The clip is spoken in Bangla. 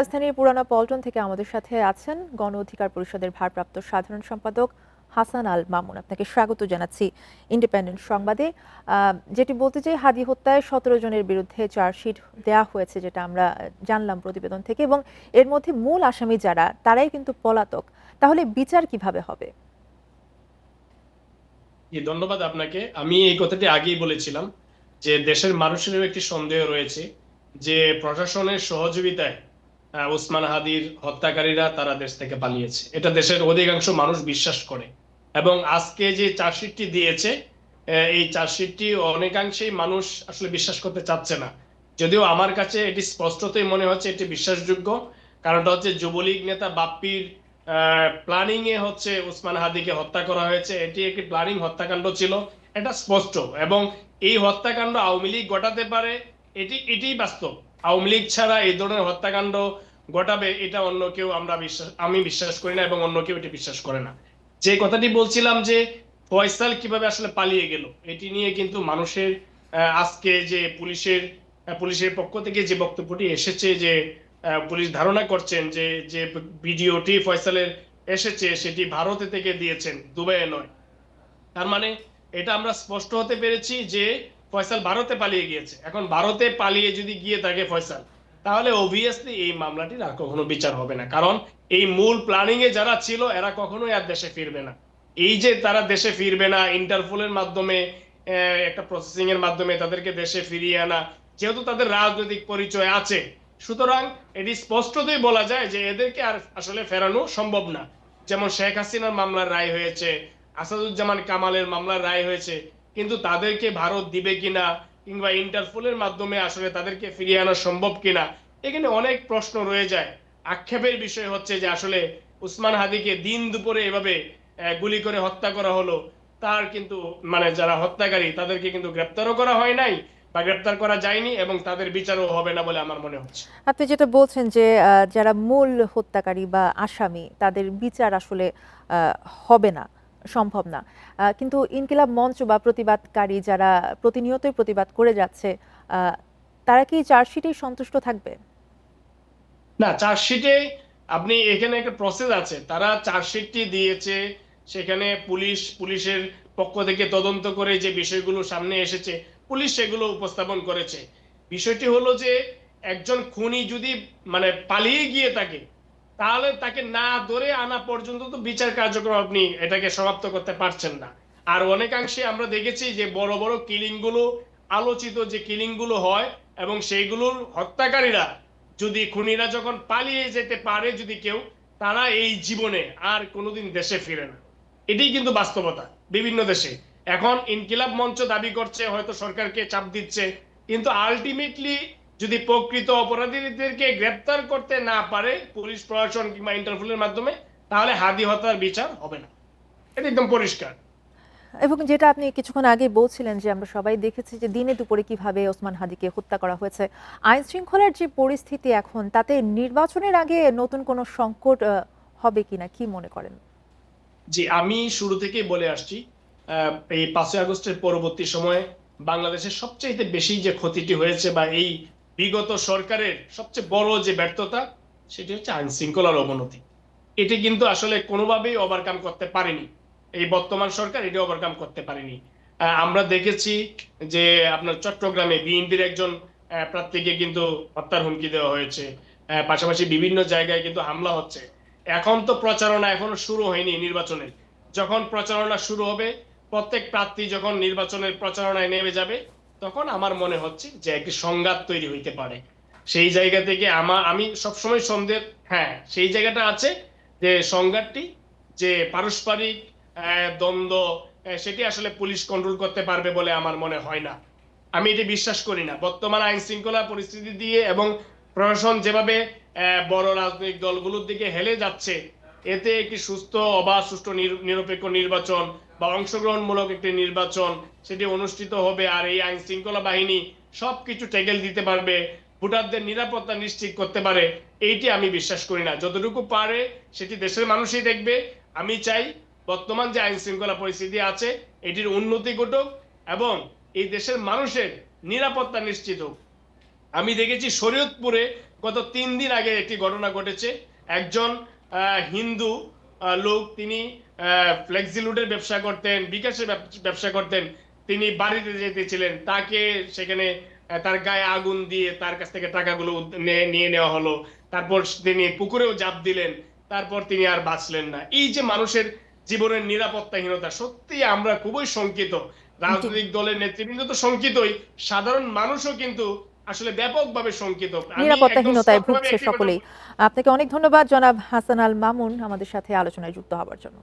রাজধানীর পুরানা পল্টন থেকে আমাদের সাথে আছেন গণ অধিকার পরিষদের ভারপ্রাপ্ত সাধারণ সম্পাদক হাসান আল মামুন। আপনাকে স্বাগত জানাচ্ছি ইন্ডিপেন্ডেন্ট সংবাদে। যেটি বলতে চাই, হাদি হত্যায় 17 জনের বিরুদ্ধে চার্জশিট দেওয়া হয়েছে, যেটা আমরা জানলাম প্রতিবেদন থেকে, এবং এর মধ্যে মূল আসামি যারা তারাই কিন্তু পলাতক। তাহলে বিচার কিভাবে হবে? ধন্যবাদ আপনাকে। আমি এই কথাটি আগেই বলেছিলাম যে দেশের মানুষেরও একটি সন্দেহ রয়েছে যে প্রশাসনের সহযোগিতায় ওসমান হাদির হত্যাকারীরা তারা দেশ থেকে পালিয়েছে। এটা দেশের অধিকাংশ মানুষ বিশ্বাস করে এবং আজকে যে চার্জশিটটি দিয়েছে এই চার্জশিটটি অনেকাংশেই মানুষ আসলে বিশ্বাস করতে চাচ্ছে না। যদিও আমার কাছে এটি স্পষ্টতই মনে হচ্ছে এটি বিশ্বাসযোগ্য। কারণটা হচ্ছে যুবলীগ নেতা বাপ্পির প্ল্যানিং এ হচ্ছে ওসমান হাদিকে হত্যা করা হয়েছে। এটি একটি প্ল্যানিং হত্যাকাণ্ড ছিল, এটা স্পষ্ট। এবং এই হত্যাকাণ্ড আওয়ামী লীগ ঘটাতে পারে, এটিই বাস্তব। আওয়ামী লীগ ছাড়া এই ধরনের হত্যাকাণ্ড ঘটাবে এটা অন্য কেউ আমি বিশ্বাস করি না এবং অন্য কেউ এটি বিশ্বাস করে না। যে কথাটি বলছিলাম যে ফয়সাল কিভাবে আসলে পালিয়ে গেল, এটি নিয়ে কিন্তু মানুষের আজকে যে পুলিশের পক্ষ থেকে যে বক্তব্যটি এসেছে, যে পুলিশ ধারণা করছেন যে যে ভিডিওটি ফয়সালের এসেছে সেটি ভারতে থেকে দিয়েছেন, দুবাইয়ে নয়। তার মানে এটা আমরা স্পষ্ট হতে পেরেছি যে ফয়সাল ভারতে পালিয়ে গিয়েছে। এখন ভারতে পালিয়ে যদি গিয়ে থাকে ফয়সাল, তাহলে অবভিয়াসলি এই মামলাটির আর কখনো বিচার হবে না। কারণ এই মূল প্ল্যানিং এ যারা ছিল এরা কখনোই আর দেশে ফিরবে না। এই যে তারা দেশে ফিরবে না, ইন্টারপোলের মাধ্যমে একটা প্রসেসিং এর মাধ্যমে তাদেরকে দেশে ফিরিয়ে আনা, যেহেতু তাদের রাজনৈতিক পরিচয় আছে, সুতরাং এটি স্পষ্টতই বলা যায় যে এদেরকে আর আসলে ফেরানো সম্ভব না। যেমন শেখ হাসিনার মামলার রায় হয়েছে, আসাদুজ্জামান কামালের মামলার রায় হয়েছে, কিন্তু তাদেরকে ভারত দিবে কিনা কিংবা ইন্টারপোলের মাধ্যমে আসলে তাদেরকে ফিরিয়ে আনা সম্ভব কিনা, এখানে অনেক প্রশ্ন রয়ে যায়। আক্ষেপের বিষয় হচ্ছে যে আসলে উসমান হাদিকে দিন দুপুরে এভাবে গুলি করে হত্যা করা হলো, তার কিন্তু মানে যারা হত্যাকারী তাদেরকে কিন্তু গ্রেপ্তারও করা হয় নাই বা গ্রেপ্তার করা যায়নি এবং তাদের বিচারও হবে না বলে আমার মনে হচ্ছে। আপনি যেটা বলছেন যে যারা মূল হত্যাকারী বা আসামি তাদের বিচার আসলে হবে না, সম্ভব না, কিন্তু ইনকিলাব মঞ্চ বা প্রতিবাদকারী যারা প্রতিনিয়তই প্রতিবাদ করে যাচ্ছে, তারা কি চার্জশিটেই সন্তুষ্ট থাকবে? না, চার্জশিটে আপনি এখানে একটা প্রসেস আছে। তারা চার্জশিটটি দিয়েছে, সেখানে পুলিশের পক্ষ থেকে তদন্ত করে যে বিষয়গুলো সামনে এসেছে পুলিশ সেগুলো উপস্থাপন করেছে। বিষয়টি হলো যে একজন খুনি যদি মানে পালিয়ে গিয়ে থাকে, তাহলে তাকে না ধরে আনা পর্যন্ত তো বিচার কার্যক্রম আপনি এটাকে সমাপ্ত করতে পারছেন না। আর অনেকাংশে আমরা দেখেছি যে বড় বড় কিলিং গুলো, আলোচিত যে কিলিং গুলো হয় এবং সেইগুলোর হত্যাকারীরা যদি, খুনিরা যখন পালিয়ে যেতে পারে যদি কেউ, তারা এই জীবনে আর কোনোদিন দেশে ফিরে না। এটাই কিন্তু বাস্তবতা বিভিন্ন দেশে। এখন ইনকিলাব মঞ্চ দাবি করছে, হয়তো সরকারকে চাপ দিচ্ছে, কিন্তু আলটিমেটলি যদি প্রকৃত অপরাধীদেরকে গ্রেপ্তার করতে না পারে পুলিশ প্রশাসন কিংবা ইন্টারপোলের মাধ্যমে, তাহলে হাদি হত্যার বিচার হবে না। এটা একদম পরিষ্কার। এবং যেটা আপনি কিছুক্ষণ আগে বলছিলেন যে আমরা সবাই দেখেছি যে দিনে দুপুরে কিভাবে ওসমান হাদিকে হত্যা করা হয়েছে। আইন শৃঙ্খলার যে পরিস্থিতি এখন, তাতে নির্বাচনের আগে নতুন কোনো সংকট হবে কিনা, কি মনে করেন? জি, আমি শুরু থেকেই বলে আসছি এই 5ই আগস্টের পরবর্তী সময়ে বাংলাদেশের সবচেয়ে বেশি যে ক্ষতিটি হয়েছে বা এই বিগত সরকারের সবচেয়ে বড় যে ব্যর্থতা, সেটি হচ্ছে আইন শৃঙ্খলার অবনতি। এটি কিন্তু আসলে কোনোভাবেই ওভারকাম করতে পারেনি এই বর্তমান সরকার, এটি ওভারকাম করতে পারেনি। আমরা দেখেছি যে আপনার চট্টগ্রামে বিএনপির একজন প্রার্থীকে কিন্তু হত্যার হুমকি দেওয়া হয়েছে। পাশাপাশি বিভিন্ন জায়গায় কিন্তু হামলা হচ্ছে। এখন তো প্রচারণা এখনো শুরু হয়নি নির্বাচনের। যখন প্রচারণা শুরু হবে, প্রত্যেক প্রার্থী যখন নির্বাচনের প্রচারণায় নেমে যাবে, তখন আমার মনে হচ্ছে যে একটি সংঘাত তৈরি হইতে পারে। সেই জায়গা থেকে আমি সবসময় সন্দেহ, হ্যাঁ সেই জায়গাটা আছে যে সংঘাতটি, যে পারস্পরিক দ্বন্দ্ব, সেটি আসলে পুলিশ কন্ট্রোল করতে পারবে বলে আমার মনে হয় না। আমি এটি বিশ্বাস করি না। বর্তমান আইন শৃঙ্খলা পরিস্থিতি দিয়ে এবং প্রশাসন যেভাবে বড় রাজনৈতিক দলগুলোর দিকে হেলে যাচ্ছে, এতে একটি সুস্থ অবাধ সুষ্ঠু নিরপেক্ষ নির্বাচন বা অংশগ্রহণমূলক একটি নির্বাচন সেটি অনুষ্ঠিত হবে। আর এই আইন শৃঙ্খলা বাহিনী সবকিছু টেকেল দিতে পারবে, ভোটারদের নিরাপত্তা নিশ্চিত করতে পারে, এইটি আমি বিশ্বাস করি না। যতটুকু পারে সেটি দেশের মানুষই দেখবে। আমি চাই বর্তমান যে আইন শৃঙ্খলা পরিস্থিতি আছে এটির উন্নতি ঘটুক এবং এই দেশের মানুষের নিরাপত্তা নিশ্চিত হোক। আমি দেখেছি শরীয়তপুরে গত 3 দিন আগে একটি ঘটনা ঘটেছে। একজন হিন্দু লোক, তিনি ফ্লেক্সিলোডের ব্যবসা করতেন, বিকাশের ব্যবসা করতেন। তিনি বাড়িতে যেতেছিলেন, তাকে সেখানে তার গায়ে আগুন দিয়ে তার কাছ থেকে টাকাগুলো নিয়ে নেওয়া হলো। তারপর তিনি পুকুরেও ঝাঁপ দিলেন, তারপর তিনি আর বাঁচলেন না। এই যে মানুষের জীবনের নিরাপত্তাহীনতা, সত্যি আমরা খুবই শঙ্কিত। জি, রাজনৈতিক দলের নেতৃবৃন্দ তো শঙ্কিতই, সাধারণ মানুষও কিন্তু আসলে ব্যাপকভাবে শঙ্কিত। আমি একদম নিরাপত্তাহীনতায় স্পষ্টভাবে ভুগছে একটি কথা সকলেই। আপনাকে অনেক ধন্যবাদ জনাব হাসান আল মামুন আমাদের সাথে আলোচনায় যুক্ত হওয়ার জন্য।